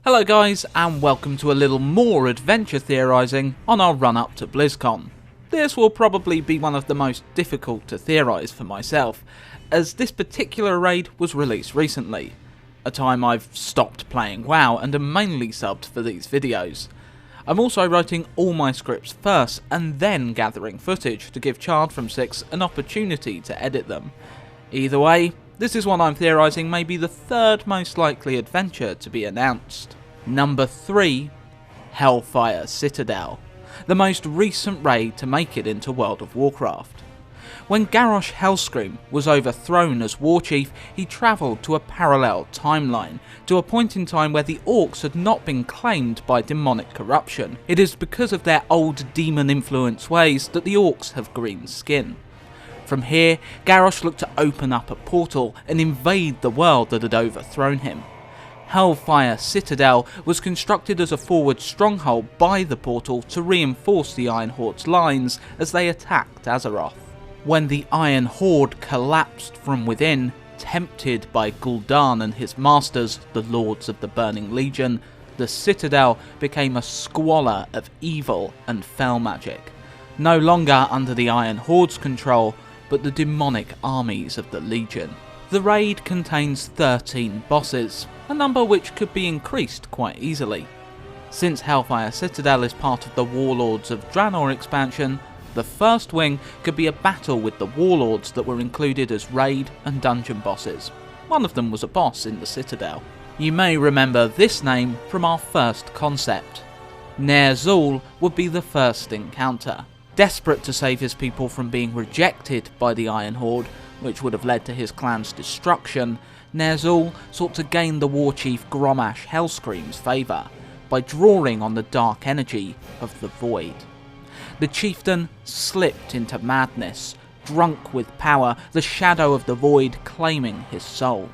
Hello guys, and welcome to a little more adventure theorising on our run up to BlizzCon. This will probably be one of the most difficult to theorise for myself, as this particular raid was released recently, a time I've stopped playing WoW and am mainly subbed for these videos. I'm also writing all my scripts first and then gathering footage to give Chard from 6 an opportunity to edit them. Either way, this is one I'm theorising may be the third most likely adventure to be announced. Number 3. Hellfire Citadel, the most recent raid to make it into World of Warcraft. When Garrosh Hellscream was overthrown as Warchief, he travelled to a parallel timeline, to a point in time where the Orcs had not been claimed by demonic corruption. It is because of their old demon-influenced ways that the Orcs have green skin. From here, Garrosh looked to open up a portal and invade the world that had overthrown him. Hellfire Citadel was constructed as a forward stronghold by the portal to reinforce the Iron Horde's lines as they attacked Azeroth. When the Iron Horde collapsed from within, tempted by Gul'dan and his masters, the Lords of the Burning Legion, the Citadel became a squalor of evil and fell magic, no longer under the Iron Horde's control, but the demonic armies of the Legion. The raid contains 13 bosses, a number which could be increased quite easily. Since Hellfire Citadel is part of the Warlords of Draenor expansion, the first wing could be a battle with the Warlords that were included as raid and dungeon bosses. One of them was a boss in the Citadel. You may remember this name from our first concept. Ner'zhul would be the first encounter. Desperate to save his people from being rejected by the Iron Horde, which would have led to his clan's destruction, Ner'zhul sought to gain the Warchief Grommash Hellscream's favour by drawing on the dark energy of the Void. The chieftain slipped into madness, drunk with power, the shadow of the Void claiming his soul.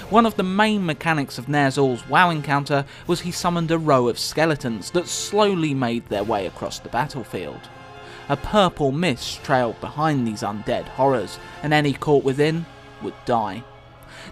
One of the main mechanics of Ner'zhul's WoW encounter was he summoned a row of skeletons that slowly made their way across the battlefield. A purple mist trailed behind these undead horrors, and any caught within would die.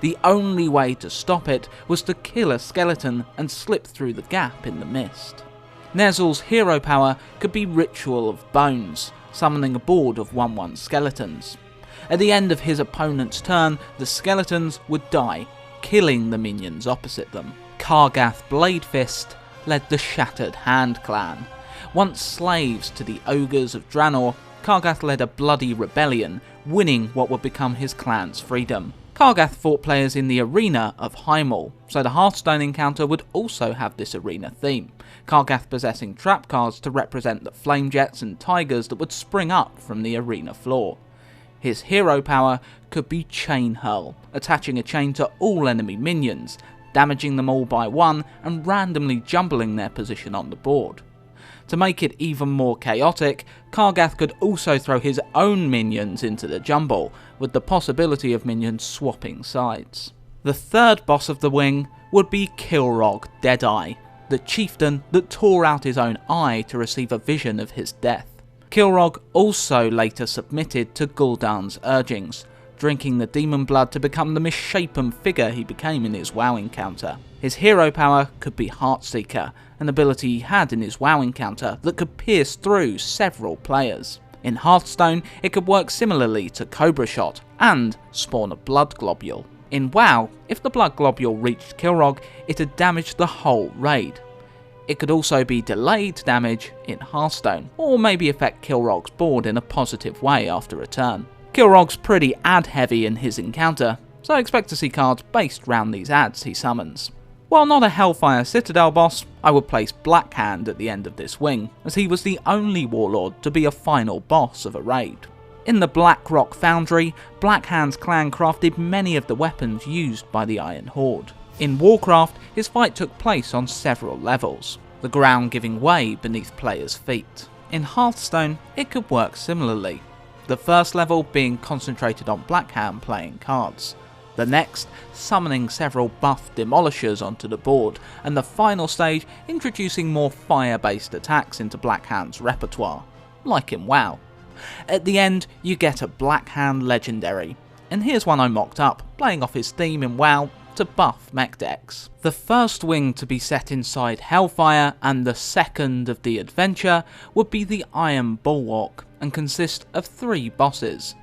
The only way to stop it was to kill a skeleton and slip through the gap in the mist. Ner'zhul's hero power could be Ritual of Bones, summoning a board of 1/1 skeletons. At the end of his opponent's turn, the skeletons would die, killing the minions opposite them. Kargath Bladefist led the Shattered Hand clan. Once slaves to the ogres of Draenor, Kargath led a bloody rebellion, winning what would become his clan's freedom. Kargath fought players in the arena of Heimdall, so the Hearthstone encounter would also have this arena theme, Kargath possessing trap cards to represent the flame jets and tigers that would spring up from the arena floor. His hero power could be Chain Hurl, attaching a chain to all enemy minions, damaging them all by one and randomly jumbling their position on the board. To make it even more chaotic, Kargath could also throw his own minions into the jumble, with the possibility of minions swapping sides. The third boss of the wing would be Kilrogg Deadeye, the chieftain that tore out his own eye to receive a vision of his death. Kilrogg also later submitted to Gul'dan's urgings, drinking the demon blood to become the misshapen figure he became in his WoW encounter. His hero power could be Heartseeker, an ability he had in his WoW encounter that could pierce through several players. In Hearthstone, it could work similarly to Cobra Shot and spawn a blood globule. In WoW, if the blood globule reached Kilrogg, it had damaged the whole raid. It could also be delayed damage in Hearthstone, or maybe affect Kilrogg's board in a positive way after a turn. Kilrogg's pretty ad heavy in his encounter, so I expect to see cards based round these ads he summons. While not a Hellfire Citadel boss, I would place Blackhand at the end of this wing, as he was the only warlord to be a final boss of a raid. In the Blackrock Foundry, Blackhand's clan crafted many of the weapons used by the Iron Horde. In Warcraft, his fight took place on several levels, the ground giving way beneath players' feet. In Hearthstone, it could work similarly, the first level being concentrated on Blackhand playing cards, the next summoning several buff demolishers onto the board, and the final stage introducing more fire-based attacks into Blackhand's repertoire, like in WoW. At the end, you get a Blackhand legendary, and here's one I mocked up, playing off his theme in WoW to buff mech decks. The first wing to be set inside Hellfire and the second of the adventure would be the Iron Bulwark and consist of 3 bosses.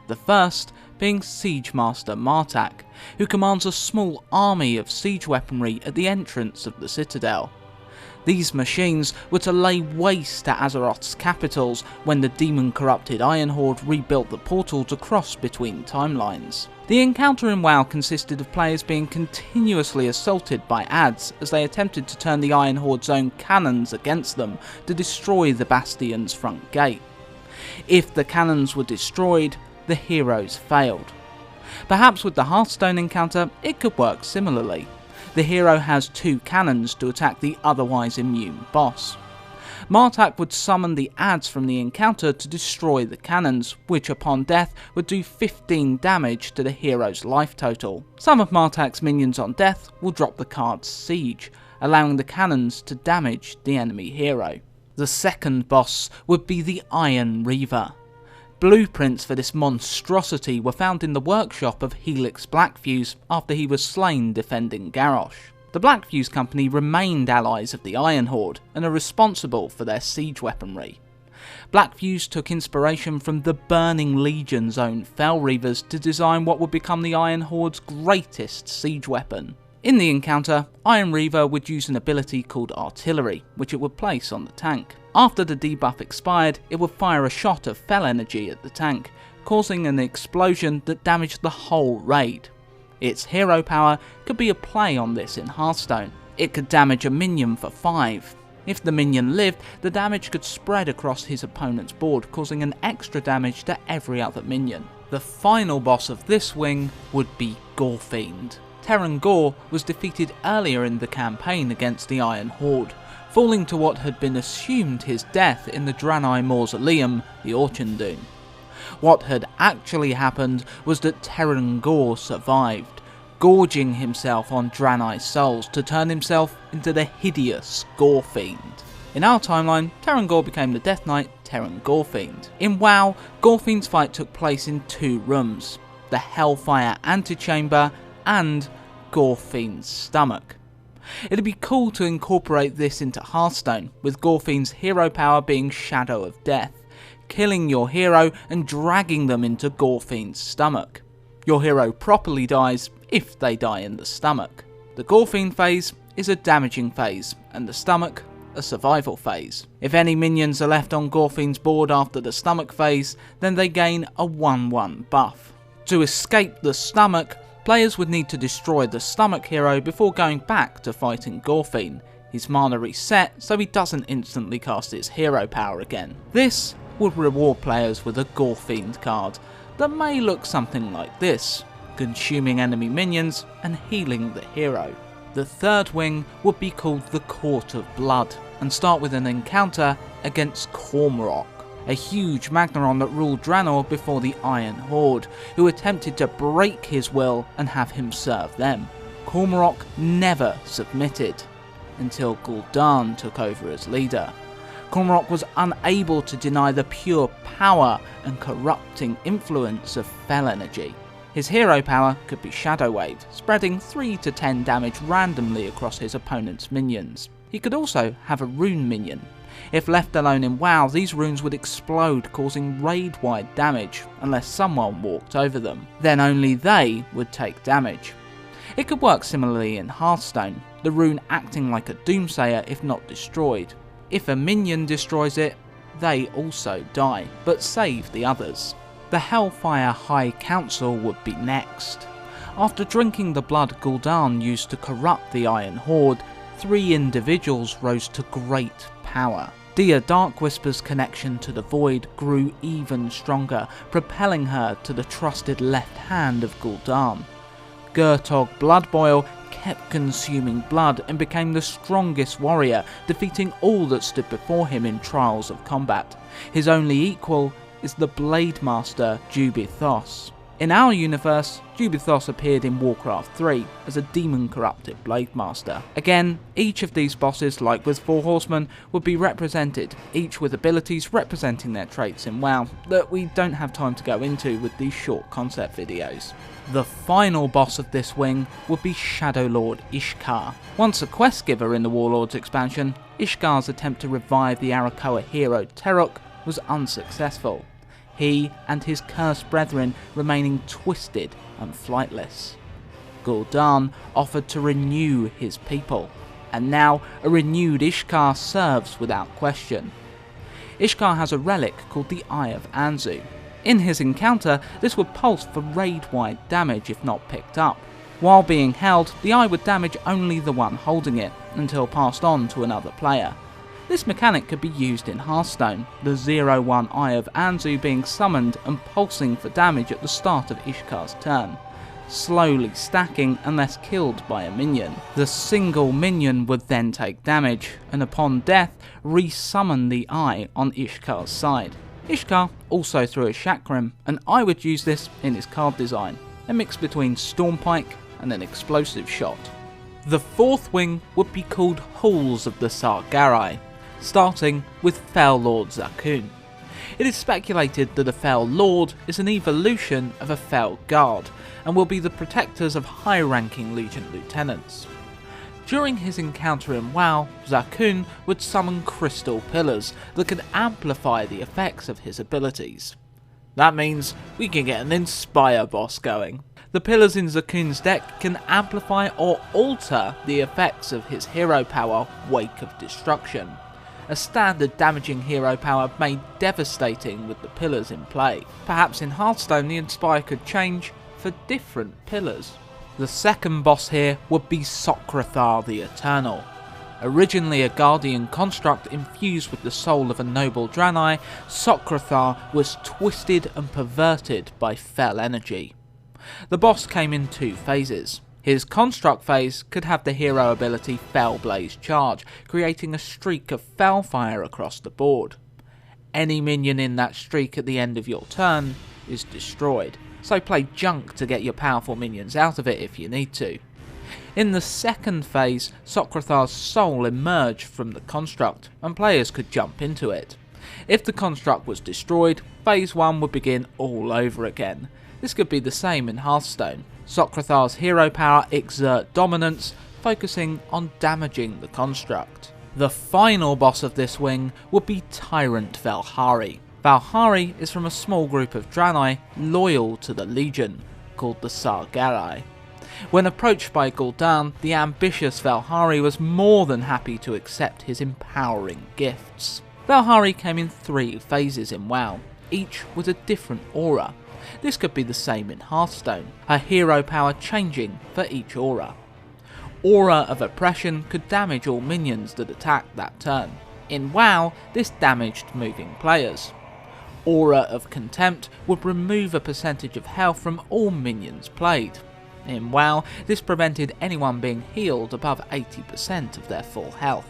The first being Siege Master Martak, who commands a small army of siege weaponry at the entrance of the Citadel. These machines were to lay waste to Azeroth's capitals when the demon-corrupted Iron Horde rebuilt the portal to cross between timelines. The encounter in WoW consisted of players being continuously assaulted by adds as they attempted to turn the Iron Horde's own cannons against them to destroy the Bastion's front gate. If the cannons were destroyed, the heroes failed. Perhaps with the Hearthstone encounter, it could work similarly. The hero has 2 cannons to attack the otherwise immune boss. Martak would summon the adds from the encounter to destroy the cannons, which upon death would do 15 damage to the hero's life total. Some of Martak's minions on death will drop the card Siege, allowing the cannons to damage the enemy hero. The second boss would be the Iron Reaver. Blueprints for this monstrosity were found in the workshop of Helix Blackfuse after he was slain defending Garrosh. The Blackfuse company remained allies of the Iron Horde and are responsible for their siege weaponry. Blackfuse took inspiration from the Burning Legion's own Fel Reavers to design what would become the Iron Horde's greatest siege weapon. In the encounter, Iron Reaver would use an ability called Artillery, which it would place on the tank. After the debuff expired, it would fire a shot of Fel energy at the tank, causing an explosion that damaged the whole raid. Its hero power could be a play on this in Hearthstone. It could damage a minion for 5. If the minion lived, the damage could spread across his opponent's board, causing an extra damage to every other minion. The final boss of this wing would be Gorefiend. Teron'gor was defeated earlier in the campaign against the Iron Horde, falling to what had been assumed his death in the Draenei Mausoleum, the Orchandun. What had actually happened was that Teron'gor survived, gorging himself on Draenei's souls to turn himself into the hideous Gorefiend. In our timeline, Teron'gor became the Death Knight Teron'gorfiend. In WoW, Gorefiend's fight took place in 2 rooms, the Hellfire Antechamber and Gorefiend's stomach. It'd be cool to incorporate this into Hearthstone, with Gorefiend's hero power being Shadow of Death, killing your hero and dragging them into Gorefiend's stomach. Your hero properly dies if they die in the stomach. The Gorefiend phase is a damaging phase, and the stomach a survival phase. If any minions are left on Gorefiend's board after the stomach phase, then they gain a 1/1 buff. To escape the stomach, players would need to destroy the stomach hero before going back to fighting Gorefiend. His mana reset so he doesn't instantly cast his hero power again. This would reward players with a Gorefiend card that may look something like this, consuming enemy minions and healing the hero. The third wing would be called the Court of Blood and start with an encounter against Xul'horac, a huge Magnaron that ruled Draenor before the Iron Horde, who attempted to break his will and have him serve them. Xul'horac never submitted, until Gul'dan took over as leader. Xul'horac was unable to deny the pure power and corrupting influence of Fel energy. His hero power could be Shadow Wave, spreading 3 to 10 damage randomly across his opponent's minions. He could also have a rune minion. If left alone in WoW, these runes would explode, causing raid-wide damage unless someone walked over them. Then only they would take damage. It could work similarly in Hearthstone, the rune acting like a Doomsayer if not destroyed. If a minion destroys it, they also die, but save the others. The Hellfire High Council would be next. After drinking the blood Gul'dan used to corrupt the Iron Horde, 3 individuals rose to great power. Dia Darkwhisper's connection to the Void grew even stronger, propelling her to the trusted left hand of Gul'dan. Gurtog Bloodboil kept consuming blood and became the strongest warrior, defeating all that stood before him in trials of combat. His only equal is the Blade Master Jubithos. In our universe, Jubithos appeared in Warcraft 3 as a demon-corrupted Blade Master. Again, each of these bosses, like with Four Horsemen, would be represented, each with abilities representing their traits in WoW that we don't have time to go into with these short concept videos. The final boss of this wing would be Shadow Lord Ishkar. Once a quest giver in the Warlords expansion, Ishkar's attempt to revive the Arakoa hero Teron'gor was unsuccessful, he and his cursed brethren remaining twisted and flightless. Gul'dan offered to renew his people, and now a renewed Ishkar serves without question. Ishkar has a relic called the Eye of Anzu. In his encounter, this would pulse for raid-wide damage if not picked up. While being held, the eye would damage only the one holding it, until passed on to another player. This mechanic could be used in Hearthstone, the 0-1 Eye of Anzu being summoned and pulsing for damage at the start of Ishkar's turn, slowly stacking unless killed by a minion. The single minion would then take damage, and upon death, re-summon the eye on Ishkar's side. Ishkar also threw a chakram, and I would use this in his card design, a mix between Stormpike and an explosive shot. The fourth wing would be called Halls of the Sargeras, starting with Fel Lord Zakuun. It is speculated that a Fel Lord is an evolution of a Fel Guard, and will be the protectors of high-ranking Legion lieutenants. During his encounter in WoW, Zakuun would summon crystal pillars that could amplify the effects of his abilities. That means we can get an Inspire boss going. The pillars in Zakuun's deck can amplify or alter the effects of his hero power, Wake of Destruction, a standard damaging hero power made devastating with the pillars in play. Perhaps in Hearthstone the Inspire could change for different pillars. The second boss here would be Socrathar the Eternal. Originally a guardian construct infused with the soul of a noble Draenei, Socrathar was twisted and perverted by fel energy. The boss came in two phases. His construct phase could have the hero ability Fel Blaze Charge, creating a streak of fel fire across the board. Any minion in that streak at the end of your turn is destroyed, so play junk to get your powerful minions out of it if you need to. In the second phase, Socrathar's soul emerged from the construct, and players could jump into it. If the construct was destroyed, phase 1 would begin all over again. This could be the same in Hearthstone. Socrathar's hero power exert dominance, focusing on damaging the construct. The final boss of this wing would be Tyrant Valhari. Valhari is from a small group of Draenei loyal to the Legion, called the Sargeras. When approached by Gul'dan, the ambitious Valhari was more than happy to accept his empowering gifts. Valhari came in 3 phases in WoW, each with a different aura. This could be the same in Hearthstone, her hero power changing for each aura. Aura of Oppression could damage all minions that attacked that turn. In WoW, this damaged moving players. Aura of Contempt would remove a percentage of health from all minions played. In WoW, this prevented anyone being healed above 80% of their full health.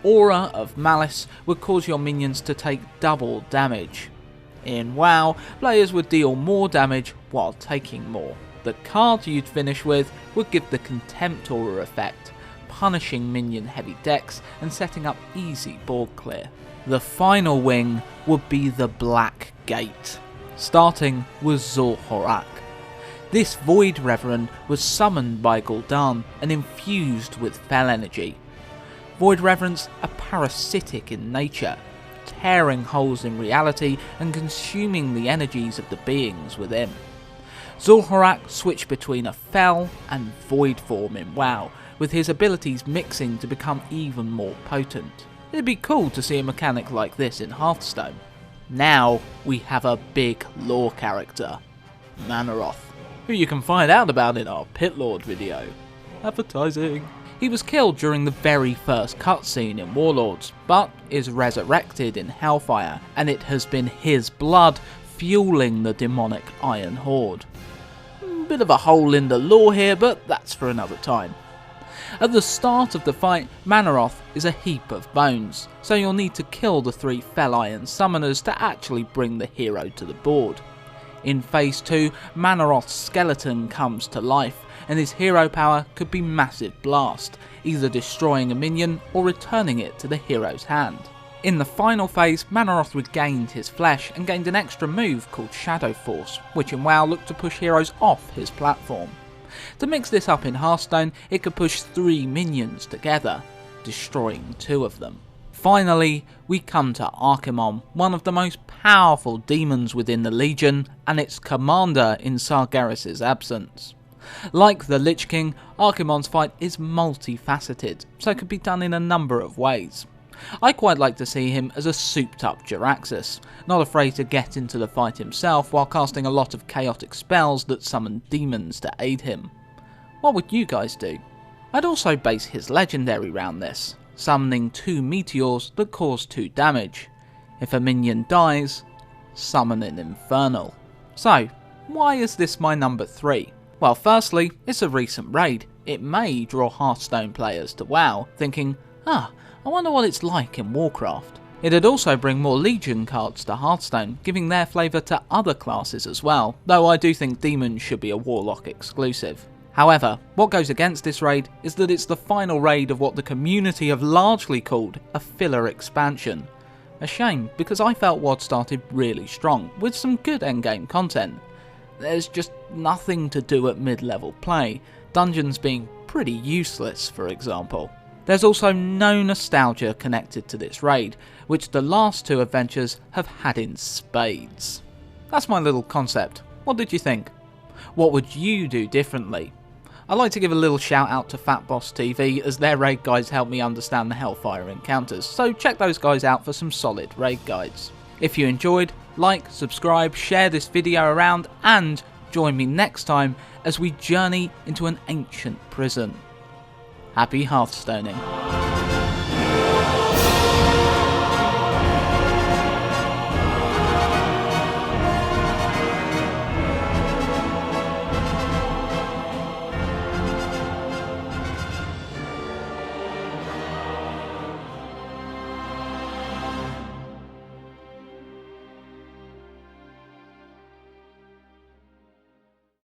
Aura of Malice would cause your minions to take double damage. In WoW, players would deal more damage while taking more. The card you'd finish with would give the Contempt Aura effect, punishing minion heavy decks and setting up easy board clear. The final wing would be the Black Gate, starting with Xul'horac. This Void Reverend was summoned by Gul'dan and infused with fel energy. Void Reverends are parasitic in nature, tearing holes in reality and consuming the energies of the beings within. Xul'horac switched between a fel and void form in WoW, with his abilities mixing to become even more potent. It'd be cool to see a mechanic like this in Hearthstone. Now we have a big lore character, Mannoroth, who you can find out about in our Pit Lord video. Advertising. He was killed during the very first cutscene in Warlords, but is resurrected in Hellfire, and it has been his blood fueling the demonic Iron Horde. Bit of a hole in the lore here, but that's for another time. At the start of the fight, Mannoroth is a heap of bones, so you'll need to kill the 3 Fel Iron summoners to actually bring the hero to the board. In Phase 2, Mannoroth's skeleton comes to life, and his hero power could be Massive Blast, either destroying a minion or returning it to the hero's hand. In the final phase, Mannoroth regained his flesh and gained an extra move called Shadow Force, which in WoW looked to push heroes off his platform. To mix this up in Hearthstone, it could push 3 minions together, destroying 2 of them. Finally, we come to Archimonde, one of the most powerful demons within the Legion, and its commander in Sargeras' absence. Like the Lich King, Archimonde's fight is multifaceted, so it could be done in a number of ways. I quite like to see him as a souped up Jaraxxus, not afraid to get into the fight himself while casting a lot of chaotic spells that summon demons to aid him. What would you guys do? I'd also base his legendary round this, summoning 2 meteors that cause 2 damage. If a minion dies, summon an infernal. So, why is this my number 3? Well, firstly, it's a recent raid. It may draw Hearthstone players to WoW, thinking, I wonder what it's like in Warcraft. It'd also bring more Legion cards to Hearthstone, giving their flavour to other classes as well, though I do think Demons should be a Warlock exclusive. However, what goes against this raid is that it's the final raid of what the community have largely called a filler expansion. A shame, because I felt WoD started really strong, with some good endgame content. There's just nothing to do at mid-level play, dungeons being pretty useless for example. There's also no nostalgia connected to this raid, which the last 2 adventures have had in spades. That's my little concept. What did you think? What would you do differently? I'd like to give a little shout out to Fat Boss TV, as their raid guides help me understand the Hellfire encounters, so check those guys out for some solid raid guides. If you enjoyed, like, subscribe, share this video around, and join me next time as we journey into an ancient prison. Happy Hearthstoning.